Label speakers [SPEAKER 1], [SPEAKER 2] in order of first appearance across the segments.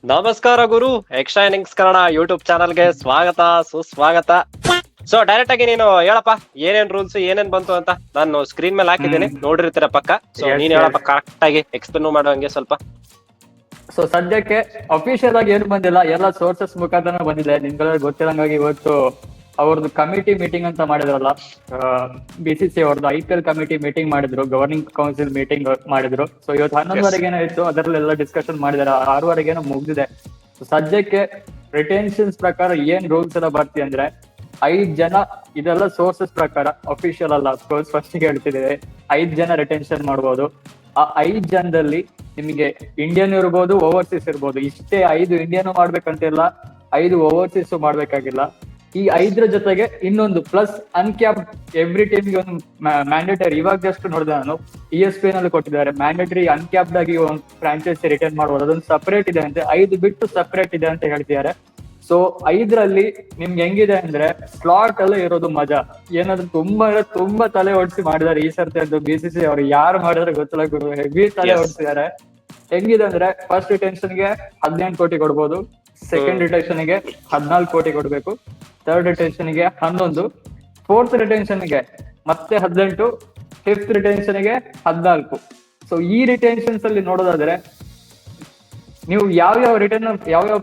[SPEAKER 1] ನಮಸ್ಕಾರ ಗುರು, extra innings Kannada YouTube ಚಾನಲ್ಗೆ ಸ್ವಾಗತ ಸುಸ್ವಾಗತ. ಸೊ ಡೈರೆಕ್ಟ್ ಆಗಿ ನೀನು ಹೇಳಪ್ಪ, ಏನೇನ್ ರೂಲ್ಸ್ ಏನೇನ್ ಬಂತು ಅಂತ ನಾನು ಸ್ಕ್ರೀನ್ ಮೇಲೆ ಹಾಕಿದ್ದೀನಿ, ನೋಡಿರ್ತೀರ ಪಕ್ಕ. ಸೊ ನೀನ್ ಹೇಳಪ್ಪ ಕರೆಕ್ಟ್ ಆಗಿ ಎಕ್ಸ್ಪ್ಲೇನ್ ಮಾಡುವಂಗೆ ಸ್ವಲ್ಪ.
[SPEAKER 2] ಸೊ ಸದ್ಯಕ್ಕೆ ಅಫಿಷಿಯಲ್ ಆಗಿ ಏನು ಬಂದಿಲ್ಲ, ಎಲ್ಲ ಸೋರ್ಸಸ್ ಮುಖಾಂತರ ಬಂದಿದೆ. ನಿಮ್ಗೆಲ್ಲ ಗೊತ್ತಿರಂಗಾಗಿ ಇವತ್ತು ಅವ್ರದ್ದು ಕಮಿಟಿ ಮೀಟಿಂಗ್ ಅಂತ ಮಾಡಿದ್ರಲ್ಲ, BCCI ಅವ್ರದ್ದು IPL ಕಮಿಟಿ ಮೀಟಿಂಗ್ ಮಾಡಿದ್ರು, ಗವರ್ನಿಂಗ್ ಕೌನ್ಸಿಲ್ ಮೀಟಿಂಗ್ ಮಾಡಿದ್ರು. ಸೊ ಇವತ್ತು 11ವರೆಗೇನೋ ಇತ್ತು, ಅದರಲ್ಲೆಲ್ಲ ಡಿಸ್ಕಷನ್ ಮಾಡಿದಾರೆ. 6ವರೆಗೇನೋ ಮುಗ್ದಿದೆ. ಸದ್ಯಕ್ಕೆ ರಿಟೆನ್ಷನ್ಸ್ ಪ್ರಕಾರ ಏನ್ ರೂಲ್ಸ್ ಎಲ್ಲ ಬರ್ತಿ ಅಂದ್ರೆ 5 ಜನ, ಇದೆಲ್ಲ ಸೋರ್ಸಸ್ ಪ್ರಕಾರ, ಅಫಿಷಿಯಲ್ ಅಲ್ಲ ಅಫ್ಕೋರ್ಸ್, ಫಸ್ಟ್ ಹೇಳ್ತಿದ್ದೇವೆ. 5 ಜನ ರಿಟೆನ್ಷನ್ ಮಾಡ್ಬೋದು. ಆ 5 ಜನದಲ್ಲಿ ನಿಮಗೆ ಇಂಡಿಯನ್ ಇರ್ಬೋದು, ಓವರ್ಸೀಸ್ ಇರ್ಬೋದು. ಇಷ್ಟೇ 5 ಇಂಡಿಯನ್ ಮಾಡ್ಬೇಕಂತಿಲ್ಲ, 5 ಓವರ್ಸೀಸ್ ಮಾಡ್ಬೇಕಾಗಿಲ್ಲ. ಈ 5ರ ಜೊತೆಗೆ ಇನ್ನೊಂದು ಪ್ಲಸ್ ಅನ್ಕ್ಯಾಪ್, ಎವ್ರಿ ಟೀಮ್ಗೆ ಒಂದು ಮ್ಯಾಂಡೇಟರಿ. ಇವಾಗ ಜಸ್ಟ್ ನೋಡಿದೆ ನಾನು, ESPN ಅಲ್ಲಿ ಕೊಟ್ಟಿದ್ದಾರೆ ಮ್ಯಾಂಡೇಟರಿ ಅನ್ಕ್ಯಾಪ್ಡ್ ಆಗಿ ಒಂದು ಫ್ರಾಂಚೈಸಿ ರಿಟರ್ನ್ ಮಾಡ್ಬೋದು. ಅದೊಂದು ಸಪರೇಟ್ ಇದೆ ಅಂತೆ, 5 ಬಿಟ್ಟು ಸಪರೇಟ್ ಇದೆ ಅಂತ ಹೇಳ್ತಿದ್ದಾರೆ. ಸೊ 5ರಲ್ಲಿ ನಿಮ್ಗೆ ಹೆಂಗಿದೆ ಅಂದ್ರೆ ಸ್ಲಾಟ್ ಎಲ್ಲ ಇರೋದು ಮಜಾ. ಏನಾದ್ರು ತುಂಬಾ ತಲೆ ಓಡಿಸಿ ಮಾಡಿದಾರೆ ಈ ಸರ್ತಿ ಅಂತ BCCI ಅವ್ರು. ಯಾರು ಮಾಡಿದ್ರೆ ಗೊತ್ತಿಲ್ಲ ಗುರು, ಹೆವಿ ತಲೆ ಓಡಿಸಿದ್ದಾರೆ. ಹೆಂಗಿದೆ ಅಂದ್ರೆ ಫಸ್ಟ್ ರಿಟೆನ್ಷನ್ಗೆ 18 ಕೋಟಿ ಕೊಡ್ಬೋದು, ಸೆಕೆಂಡ್ ರಿಟೆನ್ಷನ್ಗೆ 14 ಕೋಟಿ ಕೊಡ್ಬೇಕು, ಥರ್ಡ್ ರಿಟೆನ್ಷನ್ಗೆ 11, ಫೋರ್ತ್ ರಿಟೆನ್ಷನ್ಗೆ ಮತ್ತೆ 18, ಫಿಫ್ತ್ ರಿಟೆನ್ಷನ್ಗೆ 14. ಸೊ ಈ ರಿಟೆನ್ಷನ್ಸ್ ಅಲ್ಲಿ ನೋಡೋದಾದ್ರೆ ನೀವು ಯಾವ್ಯಾವ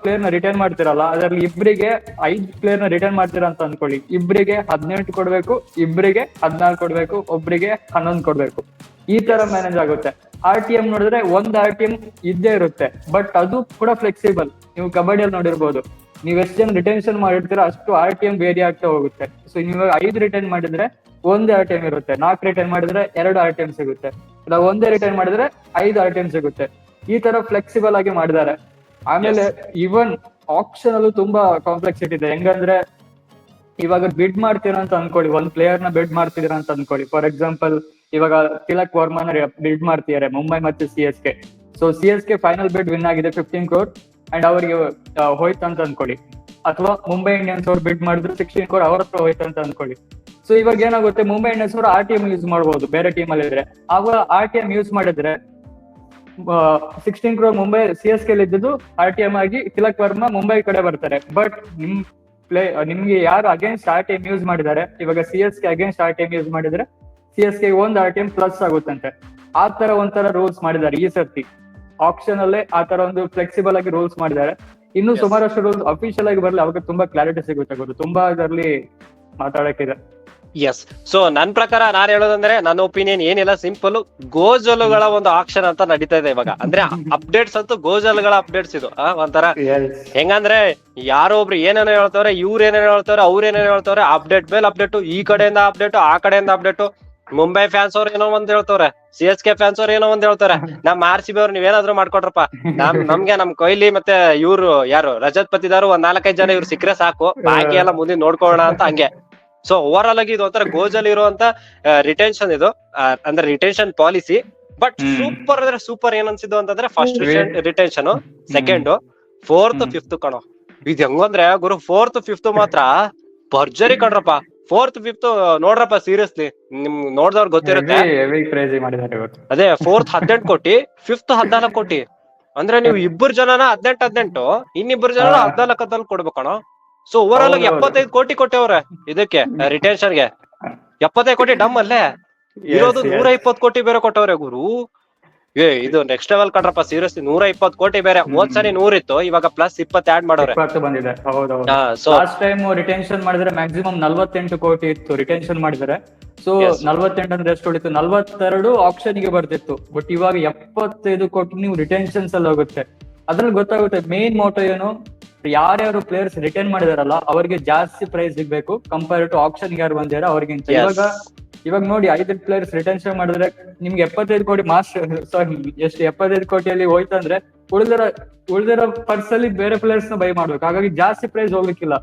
[SPEAKER 2] ಪ್ಲೇಯರ್ ನ ರಿಟರ್ನ್ ಮಾಡ್ತಿರಲ್ಲ, ಅದರಲ್ಲಿ ಇಬ್ಬರಿಗೆ 5 ಪ್ಲೇಯರ್ ನ ರಿಟರ್ನ್ ಮಾಡ್ತೀರಾ ಅಂತ ಅನ್ಕೊಳ್ಳಿ. ಇಬ್ಬರಿಗೆ 18 ಕೊಡ್ಬೇಕು, ಇಬ್ಬರಿಗೆ 14 ಕೊಡ್ಬೇಕು, ಒಬ್ರಿಗೆ 11 ಕೊಡ್ಬೇಕು. ಈ ತರ ಮ್ಯಾನೇಜ್ ಆಗುತ್ತೆ. RTM ನೋಡಿದ್ರೆ ಒಂದು RTM ಇದ್ದೇ ಇರುತ್ತೆ, ಬಟ್ ಅದು ಕೂಡ ಫ್ಲೆಕ್ಸಿಬಲ್. ನೀವು ಕಬಡ್ಡಿಯಲ್ಲಿ ನೋಡಿರ್ಬೋದು, ನೀವು ಎಷ್ಟು ಜನ ರಿಟೆನ್ಷನ್ ಮಾಡಿರ್ತೀರ ಅಷ್ಟು RTM ವೇರಿ ಆಗ್ತಾ ಹೋಗುತ್ತೆ. ಸೊ ನೀವು 5 ರಿಟರ್ನ್ ಮಾಡಿದ್ರೆ 1 RTM ಇರುತ್ತೆ, 4 ರಿಟರ್ನ್ ಮಾಡಿದ್ರೆ 2 RTM ಸಿಗುತ್ತೆ, ಇಲ್ಲ ಒಂದೇ ರಿಟರ್ನ್ ಮಾಡಿದ್ರೆ 5 RTM ಸಿಗುತ್ತೆ. ಈ ತರ ಫ್ಲೆಕ್ಸಿಬಲ್ ಆಗಿ ಮಾಡಿದ್ದಾರೆ. ಆಮೇಲೆ ಇವನ್ ಆಪ್ಷನ್ ಅಲ್ಲೂ ತುಂಬಾ ಕಾಂಪ್ಲೆಕ್ಸಿಟಿ ಇದೆ. ಹೆಂಗಂದ್ರೆ ಇವಾಗ ಬಿಡ್ ಮಾಡ್ತೀರಾ ಅಂತ ಅನ್ಕೊಳ್ಳಿ, ಒಂದ್ ಪ್ಲೇಯರ್ ನ ಬಿಡ್ ಮಾಡ್ತಿದ್ದೀರಾ ಅಂತ ಅನ್ಕೊಳ್ಳಿ. ಫಾರ್ ಎಕ್ಸಾಂಪಲ್ ಇವಾಗ ತಿಲಕ್ ವರ್ಮನ ಬಿಡ್ ಮಾಡ್ತಿದ್ದಾರೆ ಮುಂಬೈ ಮತ್ತೆ CSK. ಸೊ CSK ಫೈನಲ್ ಬಿಡ್ ವಿನ್ ಆಗಿದೆ 15 crore ಅಂಡ್ ಅವರಿಗೆ ಹೋಯ್ತು ಅಂತ ಅನ್ಕೊಳ್ಳಿ. ಅಥವಾ ಮುಂಬೈ ಇಂಡಿಯನ್ಸ್ ಅವ್ರು ಬಿಡ್ ಮಾಡಿದ್ರು 16 crore ಅವ್ರ ಹತ್ರ ಹೋಯ್ತು ಅಂತ ಅನ್ಕೊಳ್ಳಿ. ಸೊ ಇವಾಗ ಏನಾಗುತ್ತೆ, ಮುಂಬೈ ಇಂಡಿಯನ್ಸ್ ಅವರು RTM ಯೂಸ್ ಮಾಡ್ಬೋದು ಬೇರೆ ಟೀಮ್ ಅಲ್ಲಿ ಇದ್ರೆ. ಆಗ RTM ಯೂಸ್ ಮಾಡಿದ್ರೆ 16 crore ಮುಂಬೈ CSK ಇದ್ದಿದ್ದು RTM ಆಗಿ ತಿಲಕ್ ವರ್ಮಾ ಮುಂಬೈ ಕಡೆ ಬರ್ತಾರೆ. ಬಟ್ ನಿಮ್ಗೆ ಯಾರು ಅಗೇನ್ಸ್ಟ್ RTM ಯೂಸ್ ಮಾಡಿದ್ದಾರೆ, ಇವಾಗ CSK ಅಗೇನ್ಸ್ಟ್ RTM ಯೂಸ್ ಮಾಡಿದ್ರೆ CSK 1 RTM ಪ್ಲಸ್ ಆಗುತ್ತಂತೆ. ಆ ತರ ಒಂಥರ ರೂಲ್ಸ್ ಮಾಡಿದ್ದಾರೆ ಈ ಸರ್ತಿ. ಆಪ್ಷನ್ ಅಲ್ಲೇ ಆ ತರ ಒಂದು ಫ್ಲೆಕ್ಸಿಬಲ್ ಆಗಿ ರೂಲ್ಸ್ ಮಾಡಿದ್ದಾರೆ. ಇನ್ನು ಸುಮಾರಷ್ಟು ರೂಲ್ಸ್ ಅಫಿಷಿಯಲ್ ಆಗಿ ಬರಲಿ, ಅವಾಗ ತುಂಬಾ ಕ್ಲಾರಿಟಿ ಸಿಗುತ್ತೆ ಗುರು. ತುಂಬಾ ಅದರಲ್ಲಿ ಮಾತಾಡಕ್ಕಿದೆ.
[SPEAKER 1] ಎಸ್. ಸೊ ನನ್ ಪ್ರಕಾರ ನಾನ್ ಹೇಳೋದಂದ್ರೆ, ನನ್ನ ಒಪಿನಿಯನ್ ಏನಿಲ್ಲ, ಸಿಂಪಲ್. ಗೋಜಲುಗಳ ಒಂದು ಆಕ್ಷನ್ ಅಂತ ನಡೀತಾ ಇದೆ ಇವಾಗ. ಅಂದ್ರೆ ಅಪ್ಡೇಟ್ಸ್ ಅಂತೂ ಗೋಜಲುಗಳ ಅಪ್ಡೇಟ್ಸ್ ಇದು. ಒಂಥರ ಹೆಂಗಂದ್ರೆ ಯಾರೋ ಒಬ್ರು ಏನೇನೋ ಹೇಳ್ತವ್ರೆ, ಇವ್ರ ಏನೇನೋ ಹೇಳ್ತವ್ರೆ, ಅವ್ರ ಏನೇನೋ ಹೇಳ್ತವ್ರೆ, ಅಪ್ಡೇಟ್ ಮೇಲೆ ಅಪ್ಡೇಟ್, ಈ ಕಡೆಯಿಂದ ಅಪ್ಡೇಟ್, ಆ ಕಡೆಯಿಂದ ಅಪ್ಡೇಟ್. ಮುಂಬೈ ಫ್ಯಾನ್ಸ್ ಅವ್ರು ಏನೋ ಒಂದ್ ಹೇಳ್ತವ್ರೆ, CSK ಫ್ಯಾನ್ಸ್ ಅವ್ರು ಏನೋ ಒಂದ್ ಹೇಳ್ತಾರೆ, ನಮ್ RCB ಅವ್ರು ನೀವೇನಾದ್ರು ಮಾಡ್ಕೊಡ್ರಪ್ಪ, ನಮ್ಗೆ ನಮ್ ಕೊಹ್ಲಿ ಮತ್ತೆ ಇವ್ರು ಯಾರು ರಜತ್ ಪತಿದಾರು ಒಂದ್ 4-5 ಜನ ಇವ್ರು ಸಿಕ್ಕರೆ ಸಾಕು, ಬಾಕಿ ಎಲ್ಲ ಮುಂದೆ ನೋಡ್ಕೊಳ್ಳೋಣ ಅಂತ ಹಂಗೆ. ಸೊ ಓವರ್ ಆಲ್ ಆಗಿ ಇದು ಒಂಥರ ಗೋಜಲ್ ಇರುವಂತ ರಿಟೆನ್ಷನ್ ಇದು, ಅಂದ್ರೆ ರಿಟೆನ್ಷನ್ ಪಾಲಿಸಿ. ಬಟ್ ಸೂಪರ್ ಅಂದ್ರೆ ಸೂಪರ್ ಏನ್ ಅನ್ಸಿದ್ದು ಅಂತಂದ್ರೆ, first retention, second, fourth, fifth ಕಣೋ. ಇದು ಹೆಂಗಂದ್ರೆ ಗುರು, ಫೋರ್ತ್ ಫಿಫ್ತ್ ಮಾತ್ರ ಭರ್ಜರಿ ಕಣ್ರಪ್ಪ. ಫೋರ್ತ್ ಫಿಫ್ತ್ ನೋಡ್ರಪ್ಪ, ಸೀರಿಯಸ್ಲಿ ನಿಮ್ ನೋಡ್ದವ್ರು ಗೊತ್ತಿರುತ್ತೆ. ಅದೇ ಫೋರ್ತ್ 18 ಕೋಟಿ, ಫಿಫ್ತ್ 14 ಕೋಟಿ. ಅಂದ್ರೆ ನೀವು ಇಬ್ಬರು ಜನನ 18 ಇನ್ನಿಬ್ಬರು ಜನ 14 ಕೊಡ್ಬೇಕಣ. ಸೊ ಓವರ್ ಆಲ್ 75 ಕೋಟಿ ಕೊಟ್ಟವ್ರೆ ಇದಕ್ಕೆ ರಿಟೆನ್ಷನ್ಗೆ. 75 ಕೋಟಿ ಡಮ್ ಅಲ್ಲೇ ಇರೋದು. 120 ಕೋಟಿ ಬೇರೆ ಕೊಟ್ಟವ್ರೆ ಗುರು. ಇದು ನೆಕ್ಸ್ಟ್ ಲೆವೆಲ್ ಕಣ್ರಪ್ಪ, ಸೀರಿಯಸ್ಲಿ. 120 ಕೋಟಿ ಬೇರೆ. ಹೋದ್ಸರಿ 100 ಇತ್ತು, ಇವಾಗ ಪ್ಲಸ್ 20 ಆಡ್ ಮಾಡೋರೆ.
[SPEAKER 2] 20 ಬಂದಿದೆ. ಲಾಸ್ಟ್ ಟೈಮ್ ರಿಟೆನ್ಷನ್ ಮಾಡಿದ್ರೆ ಮ್ಯಾಕ್ಸಿಮಮ್ 48 ಕೋಟಿ ಇತ್ತು ರಿಟೆನ್ಷನ್ ಮಾಡಿದ್ರೆ. ಸೊ 48 ಅಂದ್ರೆ ಎಷ್ಟು ಉಳಿತು, 42 ಆಪ್ಷನ್ ಗೆ ಬರ್ತಿತ್ತು. ಬಟ್ ಇವಾಗ 75 ಕೋಟಿ ನೀವು ರಿಟೆನ್ಷನ್ಸ್ ಅಲ್ಲಿ ಹೋಗುತ್ತೆ. ಅದ್ರಲ್ಲಿ ಗೊತ್ತಾಗುತ್ತೆ ಮೇನ್ ಮೋಟೋ ಏನು, ಯಾರ್ಯಾರು ಪ್ಲೇಯರ್ಸ್ ರಿಟರ್ನ್ ಮಾಡಿದಾರಲ್ಲ ಅವ್ರಿಗೆ ಜಾಸ್ತಿ ಪ್ರೈಸ್ ಸಿಗ್ಬೇಕು ಕಂಪೇರ್ ಟು ಆಪ್ಷನ್ ಯಾರು ಬಂದಿರ ಅವ್ರಿಗಿಂತ. ಇವಾಗ ನೋಡಿ, 5 ಪ್ಲೇಯರ್ಸ್ ರಿಟೆನ್ಷನ್ ಮಾಡಿದ್ರೆ ನಿಮ್ಗೆ 75 ಕೋಟಿ ಎಷ್ಟು 75 ಕೋಟಿಯಲ್ಲಿ ಹೋಯ್ತಂದ್ರೆ ಉಳಿದಿರೋ ಪರ್ಸ್ ಅಲ್ಲಿ ಬೇರೆ ಪ್ಲೇಯರ್ಸ್ ನ ಬೈ ಮಾಡ್ಬೇಕು. ಹಾಗಾಗಿ ಜಾಸ್ತಿ ಪ್ರೈಸ್ ಹೋಗ್ಲಿಕ್ಕಿಲ್ಲ.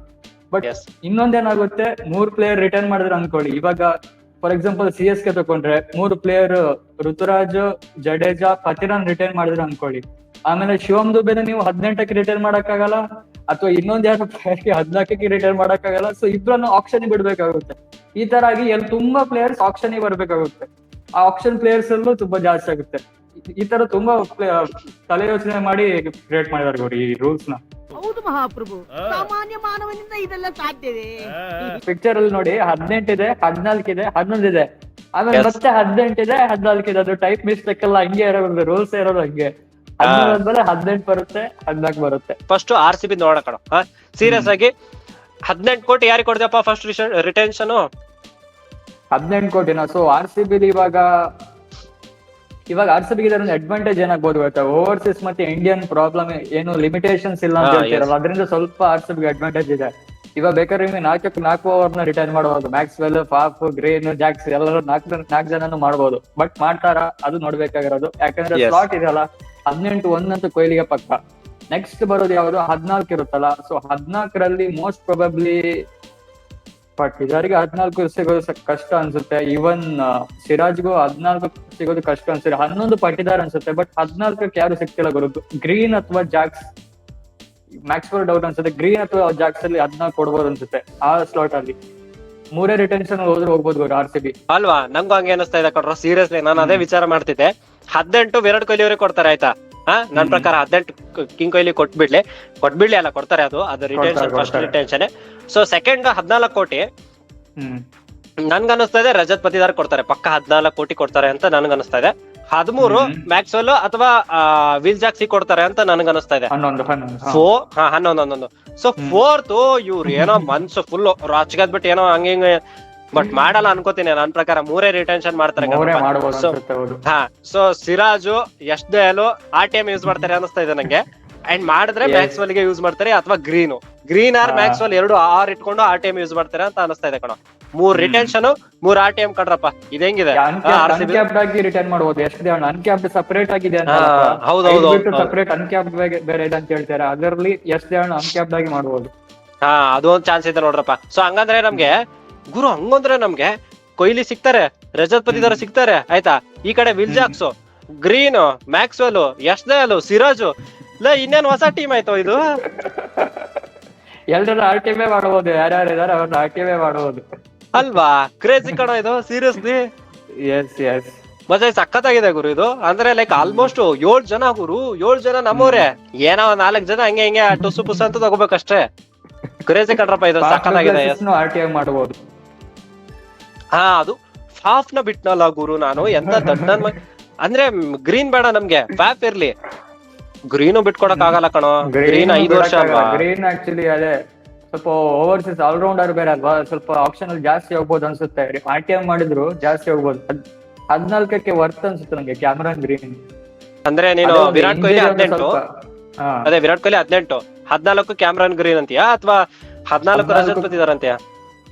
[SPEAKER 2] ಬಟ್ ಇನ್ನೊಂದೇನಾಗುತ್ತೆ, 3 ಪ್ಲೇಯರ್ ರಿಟರ್ನ್ ಮಾಡಿದ್ರೆ ಅನ್ಕೊಳ್ಳಿ. ಇವಾಗ ಫಾರ್ ಎಕ್ಸಾಂಪಲ್ CSK ತಗೊಂಡ್ರೆ 3 ಪ್ಲೇಯರ್ ಋತುರಾಜ್, ಜಡೇಜಾ, ಪತಿರಾನ್ ರಿಟರ್ನ್ ಮಾಡಿದ್ರೆ ಅನ್ಕೊಳ್ಳಿ. ಆಮೇಲೆ ಶಿವಮ್ ದುಬೆನ ನೀವು 18ಕ್ಕೆ ರಿಟರ್ನ್ ಮಾಡಕ್ಕಾಗಲ್ಲ, ಅಥವಾ ಇನ್ನೊಂದ್ ಯಾರು 14ಕ್ಕೆ ರಿಟರ್ನ್ ಮಾಡಕ್ಕಾಗಲ್ಲ. ಸೊ ಇಬ್ಬರನ್ನು ಆಪ್ಷನ್ ಬಿಡ್ಬೇಕಾಗುತ್ತೆ. ಈ ತರ ಆಗಿ ತುಂಬಾ ಪ್ಲೇಯರ್ಸ್ ಆಪ್ಷನ್ ಬರ್ಬೇಕಾಗುತ್ತೆ. ಆ ಆಪ್ಷನ್ ಪ್ಲೇಯರ್ಸ್ ಅಲ್ಲೂ ತುಂಬಾ ಜಾಸ್ತಿ ಆಗುತ್ತೆ. ಈ ತರ ತುಂಬಾ ತಲೆ ಯೋಚನೆ ಮಾಡಿ ಕ್ರಿಯೇಟ್ ಮಾಡಿದಾರೆ ಗೌರಿ ಈ ರೂಲ್ಸ್ ನ.
[SPEAKER 3] ಹೌದು ಮಹಾಪ್ರಭು, ಸಾಮಾನ್ಯ ಮಾನವನಿಂದ ಇದೆಲ್ಲ ಸಾಧ್ಯವೇ?
[SPEAKER 2] ಪಿಕ್ಚರ್ ಅಲ್ಲಿ ನೋಡಿ 18 ಇದೆ, 14 ಇದೆ, 11 ಇದೆ, ಆಮೇಲೆ ಮತ್ತೆ 18 ಇದೆ, 14 ಇದೆ. ಅದು ಟೈಪ್ ಮಿಸ್ಟೇಕ್ ಅಲ್ಲ, ಹಂಗೆ ಇರೋದು ರೂಲ್ಸ್ ಇರೋದು ಹಂಗೆ. 18 ಬರುತ್ತೆ, 14 ಬರುತ್ತೆ.
[SPEAKER 1] ಫಸ್ಟ್ RCB ನೋಡೋಣ ಕಣ. ಸೀರಿಯಸ್ ಆಗಿ 18 ಕೋಟಿ ಯಾರಿಗೆ ಕೊಡ್ದಪ್ಪ ಫಸ್ಟ್ ರಿಟೆನ್ಷನ್?
[SPEAKER 2] 18 ಕೋಟಿನ. ಸೊ RCB ಇವಾಗ RCB ಒಂದು ಅಡ್ವಾಂಟೇಜ್ ಏನಾಗ್ಬೋದು ಗೊತ್ತಾ, ಓವರ್ಸೀಸ್ ಮತ್ತೆ ಇಂಡಿಯನ್ ಪ್ರಾಬ್ಲಮ್ ಏನು ಲಿಮಿಟೇಷನ್ಸ್ ಇಲ್ಲ ಅಂತ ಹೇಳ್ತಿರಲ್ಲ, ಅದರಿಂದ ಸ್ವಲ್ಪ RCB ಅಡ್ವಾಂಟೇಜ್ ಇದೆ. ಇವಾಗ ಬೇಕಾದ್ರೆ ನಿಮ್ಗೆ 4 ಓವರ್ನ ರಿಟೈನ್ ಮಾಡಬಹುದು. ಮ್ಯಾಕ್ಸ್ವೆಲ್, ಫಾಫ್, ಗ್ರೀನ್, ಜಾಕ್ಸ್ ಎಲ್ಲರೂ 4 ಜನನು ಮಾಡಬಹುದು. ಬಟ್ ಮಾಡ್ತಾರ ಅದು ನೋಡ್ಬೇಕಾಗಿರೋದು. ಯಾಕಂದ್ರೆ ಸ್ಲಾಟ್ ಇದೆಯಲ್ಲ, 18-1 ಅಂತ ಕೊಹ್ಲಿಗೆ ಪಕ್ಕ. ನೆಕ್ಸ್ಟ್ ಬರೋದು ಯಾವುದು 14 ಇರುತ್ತಲ್ಲ. ಸೊ 14ರಲ್ಲಿ ಮೋಸ್ಟ್ ಪ್ರೊಬಬ್ಲಿ ಪಟ್ಟಿದಾರಿಗೆ 14 ಸಿಗೋದು ಕಷ್ಟ ಅನ್ಸುತ್ತೆ. ಈವನ್ ಸಿರಾಜ್ಗೂ 14 ಸಿಗೋದು ಕಷ್ಟ ಅನ್ಸುತ್ತೆ. 11 ಪಟ್ಟಿದಾರ ಅನ್ಸುತ್ತೆ, ಬಟ್ 14ಕ್ಕೆ ಯಾರು ಸಿಗ್ತಿಲ್ಲ ಗುರು. ಗ್ರೀನ್ ಅಥವಾ ಜಾಕ್ಸ್, ಮ್ಯಾಕ್ಸ್ವೆಲ್ ಡೌಟ್ ಅನ್ಸುತ್ತೆ. ಗ್ರೀನ್ ಅಥವಾ ಜಾಕ್ಸ್ ಅಲ್ಲಿ 14 ಕೊಡ್ಬೋದು ಅನ್ಸುತ್ತೆ ಆ ಸ್ಲಾಟ್ ಅಲ್ಲಿ. 3 ರಿಟೆನ್ಷನ್ ಹೋದ್ರೆ ಹೋಗ್ಬೋದು ಗುರು RCB
[SPEAKER 1] ಅಲ್ವಾ? ನಂಗೂ ಹಂಗೆ ಅನಿಸ್ತಾ ಇದೆ ಕಣ್ರ. ಸೀರಿಯಸ್ಲಿ ನಾನು ಅದೇ ವಿಚಾರ ಮಾಡ್ತಿದ್ದೆ. 18 ವಿರಾಟ್ ಕೊಹ್ಲಿ ಅವರಿಗೆ ಕೊಡ್ತಾರೆ ಆಯ್ತಾ. ನನ್ ಪ್ರಕಾರ 18 ಕಿಂಗ್ ಕೊಹ್ಲಿ ಕೊಟ್ಬಿಡ್ಲಿ ಅಲ್ಲ, ಕೊಡ್ತಾರೆ. ಅದು retention, first retention. So second 14 ಕೋಟಿ ನನ್ಗನ್ನಿಸ್ತಾ ಇದೆ ರಜತ್ ಪತಿದಾರ್ ಕೊಡ್ತಾರೆ, ಪಕ್ಕ 14 ಕೋಟಿ ಕೊಡ್ತಾರೆ ಅಂತ ನನ್ಗನ್ನಿಸ್ತಾ ಇದೆ. 13 ಮ್ಯಾಕ್ಸ್ವೆಲ್ ಅಥವಾ ವಿಲ್ ಜಾಕ್ಸಿ ಕೊಡ್ತಾರೆ ಅಂತ ನನ್ಗನ್ನಿಸ್ತಾ ಇದೆ. 11. ಸೊ 4th ಇವ್ರು ಏನೋ ಮನ್ಸು ಫುಲ್ ರಾಚ್ಗದ್ಬಿಟ್ಟು ಏನೋ ಹಂಗೆ ಬಟ್ ಮಾಡಲ್ಲ ಅನ್ಕೋತೀನಿ. ನನ್ ಪ್ರಕಾರ 3 ರಿಟೆನ್ಷನ್ ಮಾಡ್ತಾರೆ. So Siraj, Yash Dayal RTM use ಮಾಡ್ತಾರೆ ಅನಿಸ್ತಾ ಇದೆ ನಂಗೆ. ಅಂಡ್ ಮಾಡಿದ್ರೆ ಮ್ಯಾಕ್ಸ್ವೆಲ್ ಗೆ ಯೂಸ್ ಮಾಡ್ತಾರೆ, ಅಥವಾ ಗ್ರೀನ್ ಆರ್ ಮ್ಯಾಕ್ಸ್ವೆಲ್ 2 ಆರ್ ಇಟ್ಕೊಂಡು RTM ಯೂಸ್ ಮಾಡ್ತಾರೆ ಅಂತ ಅನಿಸ್ತಾ ಇದೆ ಕಣ. 3 ರಿಟೆನ್ಷನ್ 3 RTM ಕಣ್ರಪ್ಪ. ಇದೆಂಗಿದೆ
[SPEAKER 2] ಅನ್ಕ್ಯಾಪ್ಡ್ ಆಗಿ ರಿಟರ್ನ್ ಮಾಡಬಹುದು. ಎಷ್ಟು ಅನ್ಕ್ಯಾಪ್ಡ್ ಸಪರೇಟ್ ಆಗಿದೆ ಅಂತ,
[SPEAKER 1] ಹೌದೌದು
[SPEAKER 2] ಸಪರೇಟ್ ಅನ್ಕ್ಯಾಪ್ಡ್ ಬೇರೆ ಇದೆ ಅಂತ ಹೇಳ್ತಾರೆ. ಅದರಲ್ಲಿ ಎಷ್ಟು ಅನ್ಕ್ಯಾಪ್ಡ್ ಆಗಿ ಮಾಡಬಹುದು.
[SPEAKER 1] ಅದು ಒಂದು ಚಾನ್ಸ್ ಇದೆ ನೋಡ್ರಪ್ಪ. ಸೊ ಹಂಗಂದ್ರೆ ನಮ್ಗೆ ಗುರು, ಹಂಗಂದ್ರೆ ನಮ್ಗೆ ಕೊಹ್ಲಿ ಸಿಗ್ತಾರೆ, ರಜತ್ ಪತಿದಾರ್ ಸಿಗ್ತಾರೆ ಆಯ್ತಾ. ಈ ಕಡೆ will Jacks, green, Maxwell, Yash Dayal, Siraj. ಇನ್ನೇನು ಹೊಸ ಟೀಮ್ ಆಯ್ತು ಇದು.
[SPEAKER 2] ಎಲ್ಲರೂ RTM ಮಾಡಬಹುದು. ಯಾರ್ಯಾರು ಇದಾರೆ ಅವ್ರನ್ನ RTM ಮಾಡಬಹುದು
[SPEAKER 1] ಅಲ್ವಾ? ಕ್ರೇಜಿ ಕಣ ಇದು ಸೀರಿಯಸ್ಲಿ.
[SPEAKER 2] ಎಸ್
[SPEAKER 1] ಮಜಾ ಸಖತ್ತಾಗಿದೆ ಗುರು ಇದು. ಅಂದ್ರೆ ಲೈಕ್ ಆಲ್ಮೋಸ್ಟ್ 7 ಜನ ಗುರು, 7 ಜನ ನಮ್ಮವ್ರೆ. ಏನೋ 4 ಜನ ಹಂಗೆ ಹಿಂಗೆ ಟುಸು ಪುಸ್ ಅಂತ ತಗೋಬೇಕಷ್ಟೇ. ಕ್ರೇಜಿ ಕಣ್ರಪ್ಪ ಇದು, ಸಖತ್ತಾಗಿದೆ.
[SPEAKER 2] RTM ಮಾಡಬಹುದು.
[SPEAKER 1] ಅದು ಫಾಫ್ ನ ಬಿಟ್ನಲ್ಲ ಗುರು ನಾನು, ಎಂತ ದೊಡ್ಡ ಅಂದ್ರೆ ಗ್ರೀನ್ ಬೇಡ ನಮ್ಗೆ, ಫ್ಯಾಫ್ ಇರ್ಲಿ. ಗ್ರೀನು ಬಿಟ್ಕೊಡಕ್ ಆಗಲ್ಲ ಕಣೋ. ಗ್ರೀನ್ 5 ವರ್ಷ ಅಲ್ವಾ.
[SPEAKER 2] ಗ್ರೀನ್ ಆಕ್ಚುಲಿ ಅದೇ ಸ್ವಲ್ಪ ಓವರ್ಸೀಸ್ ಆಲ್ರೌಂಡರ್ ಬೇರೆ ಅಲ್ವಾ, ಸ್ವಲ್ಪ ಆಪ್ಷನ್ ಅಲ್ಲಿ ಜಾಸ್ತಿ ಹೋಗ್ಬೋದು ಅನ್ಸುತ್ತೆ. RTM ಮಾಡಿದ್ರು ಜಾಸ್ತಿ ಹೋಗ್ಬೋದು. 14ಕ್ಕೆ ವರ್ತ್ ಅನ್ಸುತ್ತೆ ನಂಗೆ ಕ್ಯಾಮರಾನ್ ಗ್ರೀನ್.
[SPEAKER 1] ಅಂದ್ರೆ ನೀನು ವಿರಾಟ್ ಕೊಹ್ಲಿ 18, ಅದೇ ವಿರಾಟ್ ಕೊಹ್ಲಿ 18, 14 ಕ್ಯಾಮರಾನ್ ಗ್ರೀನ್ ಅಂತೀಯಾ ಅಥವಾ 14 ರಜತ್ ಪತಿದಾರ್ ಅಂತೀಯಾ?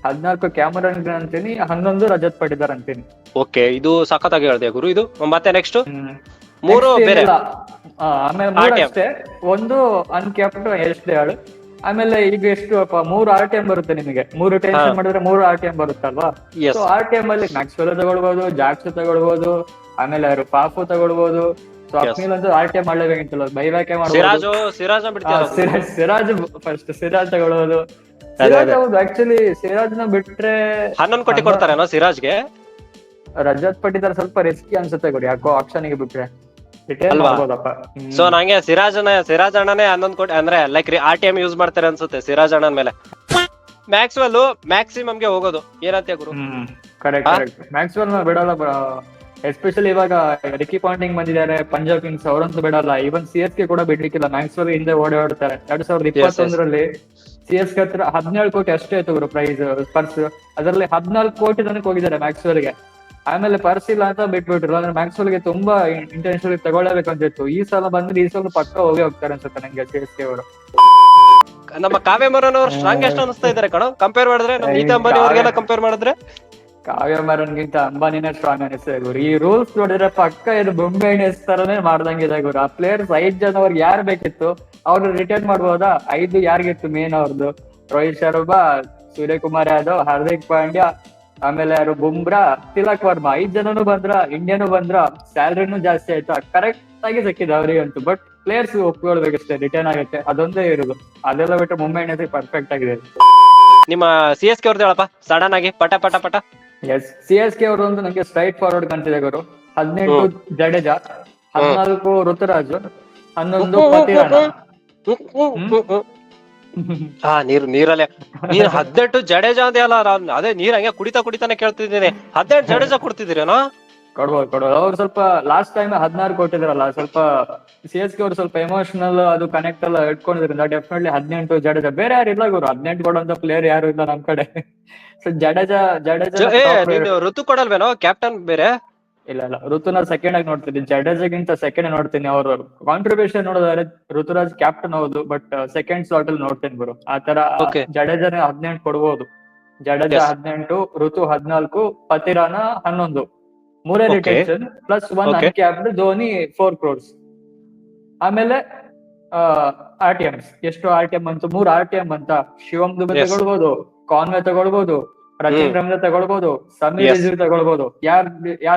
[SPEAKER 2] 14 ಕ್ಯಾಮರಾನ್ ಗ್ರೀನ್ ಅಂತೀನಿ, 11 ರಜತ್ ಪಟಿದಾರ್ ಅಂತೀನಿ.
[SPEAKER 1] ಓಕೆ, ಇದು ಸಖತ್ತಾಗಿ ಹೇಳ್ದೆ ಗುರು ಇದು. ಮತ್ತೆ ನೆಕ್ಸ್ಟ್ 3 ಬೇರೆ,
[SPEAKER 2] ಆಮೇಲೆ 3 ಅಷ್ಟೇ. 1 ಅನ್ಕ್ಯಾಪ್ಡ್ ಯಶ್ ದಯಾಲ್. ಆಮೇಲೆ ಈಗ ಎಷ್ಟು 3 RTM ಬರುತ್ತೆ ನಿಮಗೆ. 3 ಟೆನ್ಷನ್ ಮಾಡಿದ್ರೆ 3 RTM ಬರುತ್ತಲ್ವಾ. ಸೊ RTM ಅಲ್ಲಿ ಮ್ಯಾಕ್ಸ್ವೆಲ್ ತಗೊಳ್ಬಹುದು, ಜಾಕ್ಸ್ ತಗೊಳ್ಬಹುದು, ಆಮೇಲೆ ಫಾಫು ತಗೊಳ್ಬಹುದು. ಸೊ ಅಪ್ಮೇಲೆ ಒಂದು RTM ಮಾಡ್ಲೇಬೇಕಿತ್ತಲ್ಲ, ಬೈಬ್ಯಾಕೆ ಮಾಡ್ಬೋದು. ಸಿರಾಜ್ ಫಸ್ಟ್ ಸಿರಾಜ್ ತಗೊಳ್ಬಹುದು. ಹೌದು, ಆಕ್ಚುಲಿ ಸಿರಾಜ್ ನ ಬಿಟ್ರೆ
[SPEAKER 1] 11 ಕೋಟಿ ಕೊಡ್ತಾರೇನೋ ಸಿರಾಜ್ಗೆ.
[SPEAKER 2] ರಜತ್ ಪಟಿದಾರ್ ಸ್ವಲ್ಪ ರಿಸ್ಕಿ ಅನ್ಸುತ್ತೆ ಗುಡಿ, ಯಾಕೋ ಆಪ್ಷನ್ ಗೆ ಬಿಟ್ರೆ.
[SPEAKER 1] ಸೊ ನಂಗೆ ಸಿರಾಜ್ ಅಣ್ಣನೇ 11 ಕೋಟಿ ಅಂದ್ರೆ ಲೈಕ್ RTM ಯೂಸ್ ಮಾಡ್ತಾರೆ ಅನ್ಸುತ್ತೆ ಸಿರಾಜ್ ಅಣ್ಣನ ಮೇಲೆ. ಮ್ಯಾಕ್ಸ್ವೆಲ್ ಮ್ಯಾಕ್ಸಿಮಮ್ ಗೆ ಹೋಗೋದು ಏನಂತ ಗುರು?
[SPEAKER 2] ಕರೆಕ್ಟ್. ಮ್ಯಾಕ್ಸ್ವೆಲ್ ಬಿಡಲ್ಲ, ಎಸ್ಪೆಷಲಿ ಇವಾಗ ರಿಕಿ ಪಾಂಟಿಂಗ್ ಬಂದಿದ್ದಾರೆ ಪಂಜಾಬ್ ಕಿಂಗ್ಸ್, ಅವರಂತೂ ಬಿಡಲ್ಲ. ಈವನ್ CSK ಕೂಡ ಬಿಡ್ಲಿಕ್ಕಿಲ್ಲ. ಮ್ಯಾಕ್ಸ್ವೆಲ್ ಹಿಂದೆ ಓಡಾಡ್ತಾರೆ. 2021ರಲ್ಲಿ CSK ಹತ್ರ 17 ಕೋಟಿ ಅಷ್ಟೇ ಆಯ್ತು ಗುರು ಪ್ರೈಸ್ ಪರ್ಸ್. ಅದರಲ್ಲಿ 14 ಕೋಟಿ ತನಕ ಹೋಗಿದ್ದಾರೆ ಮ್ಯಾಕ್ಸ್ವೆಲ್ಗೆ. ಆಮೇಲೆ ಪರ್ಸ್ ಇಲ್ಲ ಅಂತ ಬಿಟ್ಬಿಟ್ರು. ಅಂದ್ರೆ ಮ್ಯಾಕ್ಸ್ವೆಲ್ಗೆ ತುಂಬಾ ಇಂಟೆನ್ಷನ್ ತಗೊಳ್ಳೇಬೇಕಂತಿತ್ತು. ಈ ಸಲ ಬಂದ್ರೆ ಈ ಸಲ ಪಕ್ಕ ಹೋಗ್ತಾರೆ ಅನ್ಸುತ್ತೆ ನಂಗೆ CSK ಅವರು.
[SPEAKER 1] ನಮ್ಮ ಕಾವ್ಯ ಮರನ್ ಅವ್ರು ಸ್ಟ್ರಾಂಗ್ ಎಷ್ಟು ಅನಿಸ್ತಾ ಇದಾರೆ ಕಣ ಕಂಪೇರ್ ಮಾಡಿದ್ರೆ, ನಮ್ಮ ನೀತಾ ಅಂಬಾನಿ ಅವ್ರಿಗೆಲ್ಲ ಕಂಪೇರ್ ಮಾಡಿದ್ರೆ?
[SPEAKER 2] ಕಾವ್ಯ ಮರನ್ಗಿಂತ ಅಂಬಾನಿನೇ ಸ್ಟ್ರಾಂಗ್ ಅನಿಸ್ತದೆ ಗುರು. ಈ ರೂಲ್ಸ್ ನೋಡಿದ್ರೆ ಪಕ್ಕ ಇದು ಬೊಂಬೆ ಎಣಿಸ್ ತರನೇ ಮಾಡ್ದಂಗಿದೆ ಗುರು. ಆ ಪ್ಲೇಯರ್ಸ್ 5 ಜನ ಅವ್ರಿಗೆ ಯಾರು ಬೇಕಿತ್ತು ಅವ್ರು ರಿಟೈನ್ ಮಾಡ್ಬೋದಾ? 5 ಯಾರಿಗಿತ್ತು ಮೇನ್ ಅವ್ರದ್ದು? ರೋಹಿತ್ ಶರ್ಮಾ, ಸೂರ್ಯಕುಮಾರ್ ಯಾದವ್, ಹಾರ್ದಿಕ್ ಪಾಂಡ್ಯ, ಆಮೇಲೆ ಯಾರು ಬುಮ್ರಾ, ತಿಲಕ್ ವರ್ಮಾ. 5 ಜನನು ಬಂದ್ರ, ಇಂಡಿಯನ್ ಬಂದ್ರ, ಸ್ಯಾಲ್ರಿನೂ ಜಾಸ್ತಿ ಆಯ್ತಾ. ಕರೆಕ್ಟ್ ಆಗಿ ಸಿಕ್ಕಿದೆ ಅವ್ರಿಗಂತೂ. ಬಟ್ ಪ್ಲೇಯರ್ಸ್ ಒಪ್ಕೊಳ್ಬೇಕಷ್ಟೇ, ರಿಟರ್ನ್ ಆಗುತ್ತೆ, ಅದೊಂದೇ ಇರುದು. ಅದೆಲ್ಲ ಬಿಟ್ಟು ಮುಂಬೈ ಇಂಡಿಯನ್ಸ್ ಪರ್ಫೆಕ್ಟ್ ಆಗಿದೆ.
[SPEAKER 1] ನಿಮ್ಮ CSK ಅವ್ರದ್ದು ಹೇಳಪ್ಪ ಸಡನ್ ಆಗಿ ಪಟ ಪಟ ಪಟ.
[SPEAKER 2] ಎಸ್ ಸಿ ಎಸ್ ಕೆ ಅವರು ಒಂದು ನಂಗೆ ಸ್ಟ್ರೈಟ್ ಫಾರ್ವರ್ಡ್ ಕಾಣ್ತಿದೆ ಗುರು. 18 ಜಡೇಜಾ, 14 ಋತುರಾಜ್, 11 ಪತಿರಾಣ.
[SPEAKER 1] ಹಾ ನೀರಲ್ಲೇ ನೀರ್ 18 ಜಡೇಜಾ ಅಂದೆ ಅಲ್ಲ, ಅದೇ ನೀರ್ ಹಂಗೆ ಕುಡಿತಾನೆ ಕೇಳ್ತಿದ್ದೀನಿ. 18 ಜಡೇಜಾ ಕೊಡ್ತಿದ್ದೀರೇನೋ?
[SPEAKER 2] ಕೊಡ್ಬೋದು. ಅವ್ರು ಸ್ವಲ್ಪ ಲಾಸ್ಟ್ ಟೈಮ್ 16 ಕೊಟ್ಟಿದ್ರಲ್ಲ, ಸ್ವಲ್ಪ ಸಿ ಎಸ್ ಕೆ ಅವ್ರು ಸ್ವಲ್ಪ ಎಮೋಷನಲ್ ಅದು ಕನೆಕ್ಟ್ ಎಲ್ಲ ಇಟ್ಕೊಂಡಿದ್ರಿಂದ ಡೆಫಿನೆಟ್ಲಿ 18 ಜಡೇಜಾ. ಬೇರೆ ಯಾರು ಇಲ್ಲ ಗುರು, 18 ಕೊಡುವಂತ ಪ್ಲೇಯರ್ ಯಾರು ಇಲ್ಲ ನಮ್ ಕಡೆ. ಸೊ ಜಡೇಜಾ
[SPEAKER 1] ನೀನು ಋತು ಕೊಡಲ್ವೇನೋ ಕ್ಯಾಪ್ಟನ್ ಬೇರೆ?
[SPEAKER 2] ಇಲ್ಲ ಋತುನ ಸೆಕೆಂಡ್ ಆಗಿ ನೋಡ್ತೀನಿ, ಜಡೇಜಾಗಿಂತ ಸೆಕೆಂಡ್ ನೋಡ್ತೀನಿ. ಅವ್ರ ಕಾಂಟ್ರಿಬ್ಯೂಷನ್ ನೋಡಿದ್ರೆ ಋತುರಾಜ್ ಕ್ಯಾಪ್ಟನ್ ಹೌದು, ಬಟ್ ಸೆಕೆಂಡ್ ಸ್ಲಾಟ್ ಅಲ್ಲಿ ನೋಡ್ತೀನಿ ಗುರು. ಆತರ ಜಡೇಜಾನೇ 18 ಕೊಡ್ಬೋದು. ಜಡೇಜಾ 18, ಋತು 14, ಪತಿರಾನ 11, ಮೂರೇ retention plus 1 uncapped, Dhoni 4 crores. ಆಮೇಲೆ RTMs ಎಷ್ಟು RTM ಅಂತ 3 RTM ಅಂತ ಶಿವಮ್ ದುಬೆ ತಗೊಳ್ಬಹುದು, ಕಾನ್ವೆ ತಗೊಳ್ಬಹುದು, ರಚಿನ್ ರಮ್ಲೆ ತಗೊಳ್ಬಹುದು, ಸಮೀರ್ ರಿಜ್ವಿ ತಗೊಳ್ಬಹುದು. ಯಾರ್